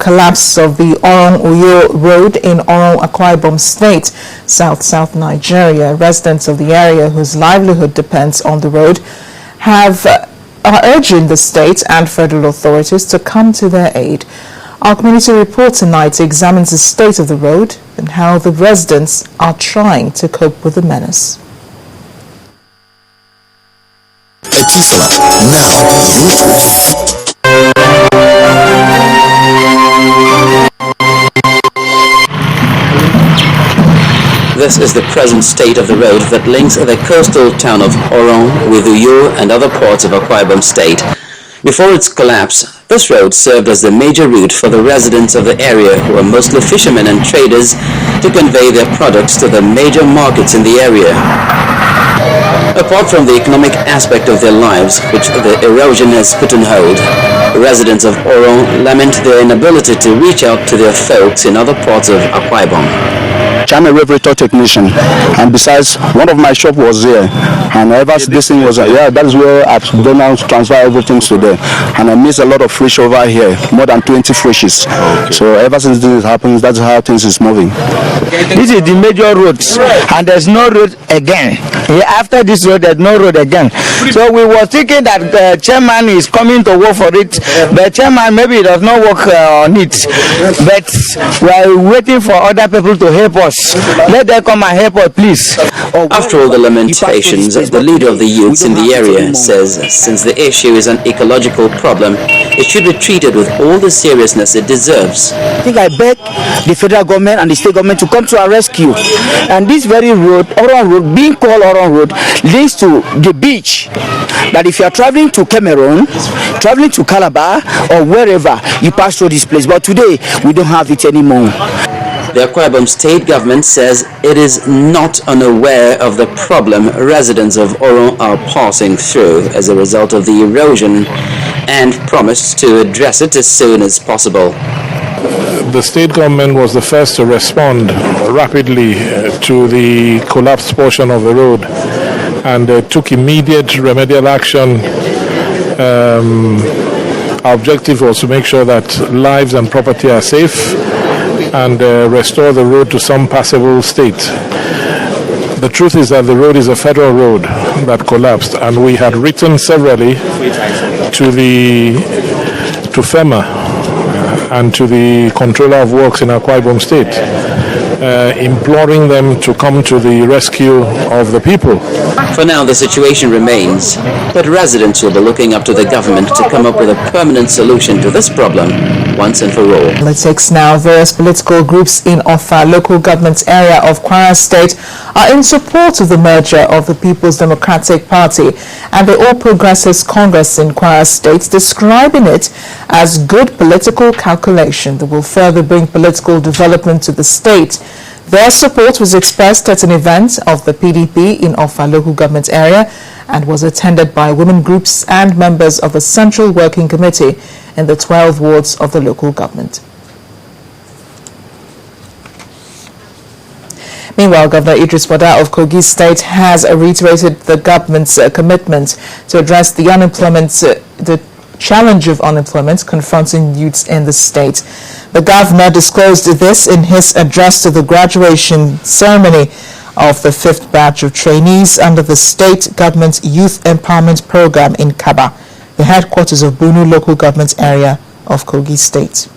Collapse of the Orong-Uyo Road in Orong, Akwa Ibom State, south Nigeria. Residents of the area whose livelihood depends on the road are urging the state and federal authorities to come to their aid. Our community report tonight examines the state of the road and how the residents are trying to cope with the menace. This is the present state of the road that links the coastal town of Orong with Uyo and other parts of Akwa Ibom State. Before its collapse, this road served as the major route for the residents of the area, who are mostly fishermen and traders, to convey their products to the major markets in the area. Apart from the economic aspect of their lives, which the erosion has put on hold, residents of Orong lament their inability to reach out to their folks in other parts of Akwa Ibom. I'm a refrigerator technician, and besides, one of my shop was there, and ever since this thing was that is where I've done now transfer everything to there, and I miss a lot of fish over here, more than 20 fishes. Okay. So ever since this happens, that's how things is moving. This is the major roads, and there's no road again. After this road, there's no road again. So we were thinking that the chairman is coming to work for it, but chairman maybe does not work on it. But we are waiting for other people to help us. Let them come and help us, please. After all the lamentations, the leader of the youths in the area says since the issue is an ecological problem, it should be treated with all the seriousness it deserves. I think I beg the federal government and the state government to come to our rescue. And this very road, Orong Road, being called Orong Road, leads to the beach. That if you are traveling to Cameroon, traveling to Calabar, or wherever, you pass through this place. But today, we don't have it anymore. The Akwa Ibom state government says it is not unaware of the problem residents of Orong are passing through as a result of the erosion and promised to address it as soon as possible. The state government was the first to respond rapidly to the collapsed portion of the road and took immediate remedial action. Our objective was to make sure that lives and property are safe and restore the road to some passable state. The truth is that the road is a federal road that collapsed, and we had written severally to FEMA and to the controller of works in Akwa Ibom State, imploring them to come to the rescue of the people. For now, the situation remains, but residents will be looking up to the government to come up with a permanent solution to this problem once and for all. Politics now. Various political groups in Offa local government area of Kwara State are in support of the merger of the People's Democratic Party and the All Progressives Congress in Kwara State, describing it as good political calculation that will further bring political development to the state. Their support was expressed at an event of the PDP in Offa local government area and was attended by women groups and members of the Central Working Committee in the 12 wards of the local government. Meanwhile, Governor Idris Wada of Kogi State has reiterated the government's commitment to address the challenge of unemployment confronting youths in the state. The governor disclosed this in his address to the graduation ceremony of the 5th batch of trainees under the state government youth empowerment program in Kaba, the headquarters of Bunu local government area of Kogi State.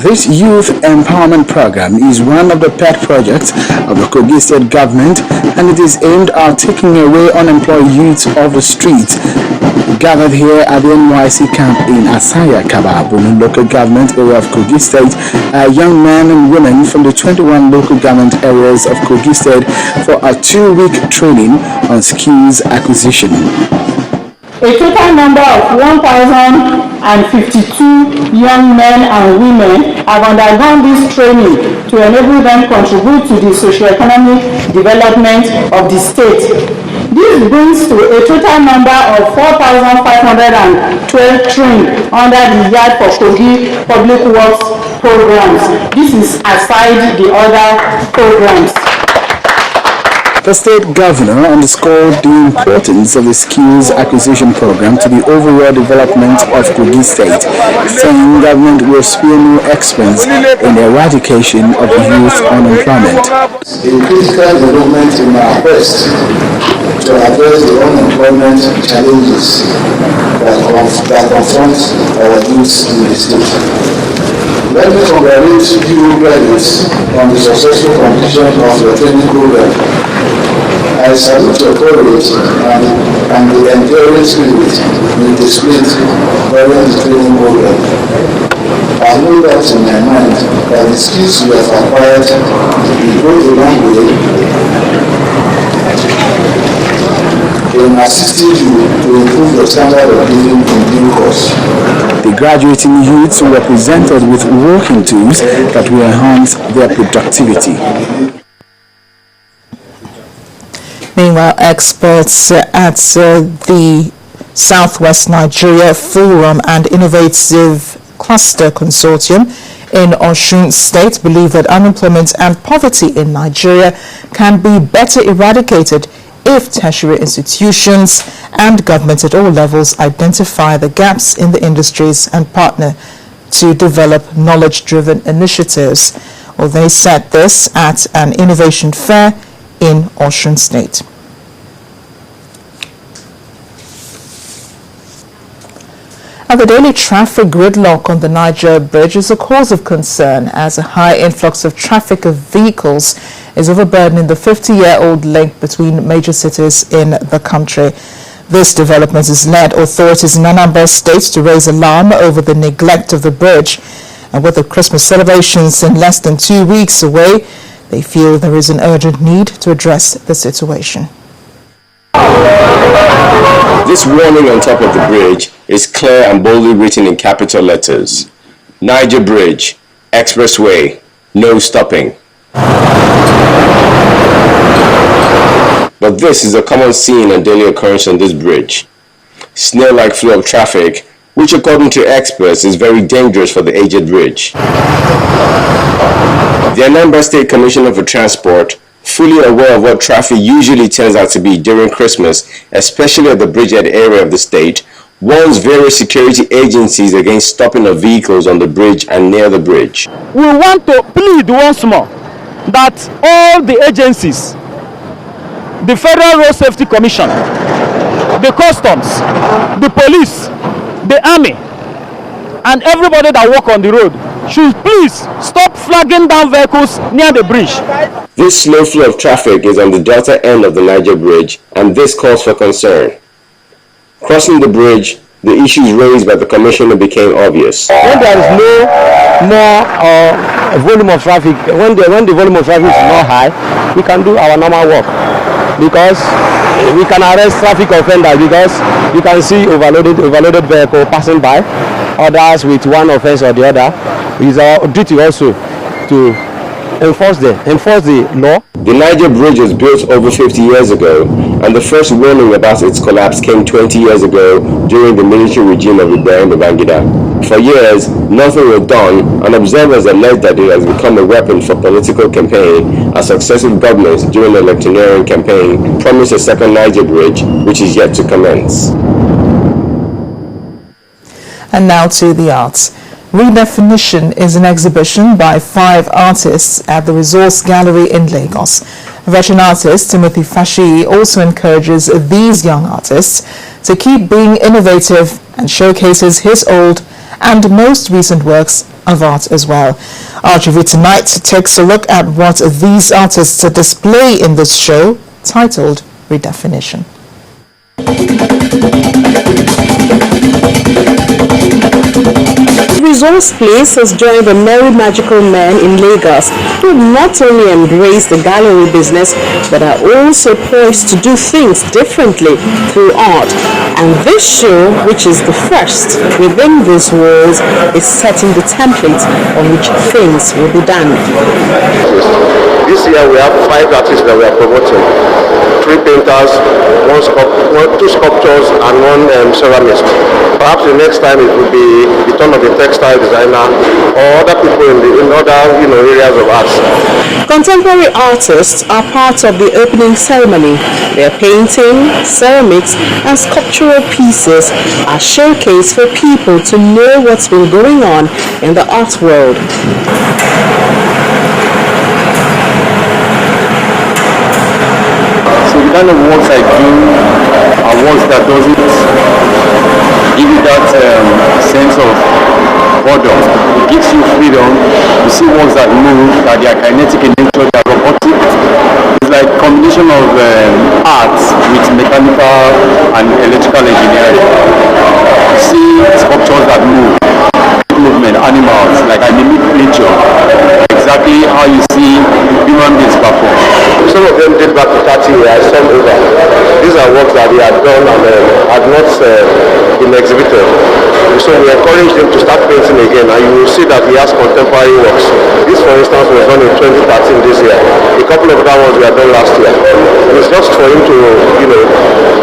This youth empowerment program is one of the pet projects of the Kogi State government, and it is aimed at taking away unemployed youths off the streets. Gathered here at the NYC camp in Asaya, Kaba, Bunu local government area of Kogi State, young men and women from the 21 local government areas of Kogi State for a 2-week training on skills acquisition. A total number of 1,052 young men and women have undergone this training to enable them contribute to the socio-economic development of the state. This brings to a total number of 4,512 trained under the Yard for Kogi Public Works programs. This is aside the other programs. The state governor underscored the importance of the skills acquisition program to the overall development of Kogi State, saying government will spare no expense in the eradication of youth unemployment. A critical development in our quest to address the unemployment challenges that confront our youth in the state. Let me congratulate you graduates on the successful completion of your training program. I salute your courage and the enduring spirit you displayed during the training program. I know that in my mind that the skills you have acquired will go a long way in assisting you to improve your standard of living in due course. The graduating youths were presented with working tools that will enhance their productivity. Meanwhile, experts at the Southwest Nigeria Forum and Innovative Cluster Consortium in Osun State believe that unemployment and poverty in Nigeria can be better eradicated if tertiary institutions and government at all levels identify the gaps in the industries and partner to develop knowledge-driven initiatives. Well, they said this at an innovation fair in Osun State. And the daily traffic gridlock on the Niger Bridge is a cause of concern as a high influx of traffic of vehicles is overburdening the 50-year-old link between major cities in the country. This development has led authorities in Anambra State to raise alarm over the neglect of the bridge. And with the Christmas celebrations in less than 2 weeks away, they feel there is an urgent need to address the situation. This warning on top of the bridge is clear and boldly written in capital letters. Niger Bridge, Expressway, no stopping. But this is a common scene and daily occurrence on this bridge. Snail-like flow of traffic, which according to experts is very dangerous for the aged bridge. The Anambra State Commissioner for Transport, fully aware of what traffic usually turns out to be during Christmas, especially at the bridgehead area of the state, warns various security agencies against stopping of vehicles on the bridge and near the bridge. We want to plead once more that all the agencies, the Federal Road Safety Commission, the Customs, the Police, the Army, and everybody that work on the road should please stop flagging down vehicles near the bridge. This slow flow of traffic is on the delta end of the Niger Bridge, and this calls for concern. Crossing the bridge, the issues raised by the Commissioner became obvious. When there is no more volume of traffic, when the volume of traffic is not high, we can do our normal work, because we can arrest traffic offenders, because you can see overloaded vehicle passing by, others with one offense or the other. It is our duty also to enforce the law. The Niger Bridge was built over 50 years ago, and the first warning about its collapse came 20 years ago during the military regime of Ibrahim Babangida. For years, nothing was done, and observers allege that it has become a weapon for political campaign as successive governments during the electioneering campaign promised a second Niger Bridge, which is yet to commence. And now to the arts. Redefinition is an exhibition by 5 artists at the Resource Gallery in Lagos. Veteran artist Timothy Fashi also encourages these young artists to keep being innovative and showcases his old and most recent works of art as well. RTV Tonight takes a look at what these artists display in this show titled Redefinition. Resource Place has joined the merry magical men in Lagos who not only embrace the gallery business but are also poised to do things differently through art. And this show, which is the first within this world, is setting the template on which things will be done. This year we have 5 artists that we are promoting. 3 painters, 2 sculptors and 1 ceramist. Perhaps the next time it will be the turn of the textile graphical designer, or other people in other areas of arts. Contemporary artists are part of the opening ceremony. Their painting, ceramics, and sculptural pieces are showcased for people to know what's been going on in the art world. So the kind of works I do are works that doesn't give you that sense of boredom. It gives you freedom. You see works that move, that they are kinetic in nature, they are robotic. It's like a combination of arts with mechanical and electrical engineering. You see sculptures that move, movement, animals, like I mimic nature. Exactly how you see human beings perform. Some of them date back to 30 years, some over. These are works that they had done and had not been exhibited. So we encourage them to start painting again, and you will see that he has contemporary works. This, for instance, was done in 2013 this year. A couple of other ones were done last year. And it's just for him to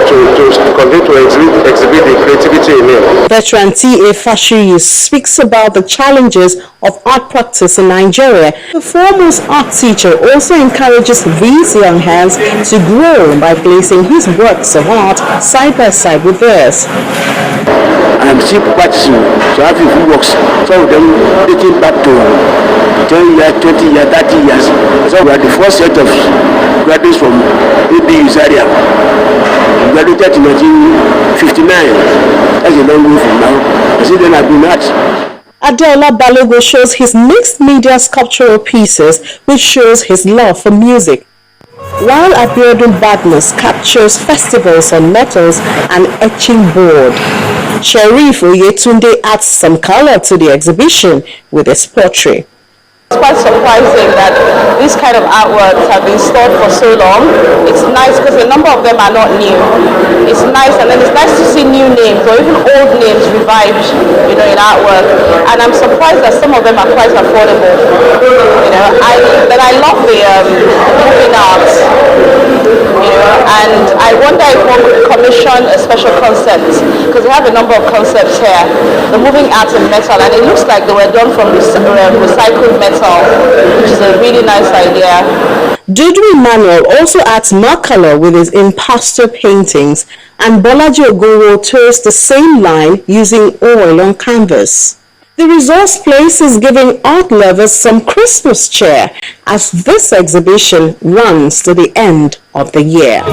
continue to exhibit the creativity in him. Veteran T.A. Fashiyu speaks about the challenges of art practice in Nigeria. The foremost art teacher also encourages these young hands to grow by placing his works of art side by side with theirs. I'm still practicing, so I have a few works. Some of them dating back to 10 years, 20 years, 30 years. So we are the first set of graduates from ABU Zaria. Graduated in 1959. That's a long way from now. I see then I've been at. Adeola Balogo shows his mixed media sculptural pieces, which shows his love for music, while Abiodun Badmus captures festivals on metals and etching board. Sheriff Oyetunde adds some color to the exhibition with his portrait. It's quite surprising that these kind of artworks have been stored for so long. It's nice because a number of them are not new. It's nice, and then it's nice to see new names or even old names revived, in artwork. And I'm surprised that some of them are quite affordable. I love the moving arts. And I wonder if one could commission a special concept, because we have a number of concepts here. The moving arts in metal, and it looks like they were done from recycled metal, which is a really nice idea. Dudu Emmanuel also adds more color with his impasto paintings, and Bolaji Ogoro tours the same line using oil on canvas. The resource place is giving art lovers some Christmas cheer as this exhibition runs to the end of the year.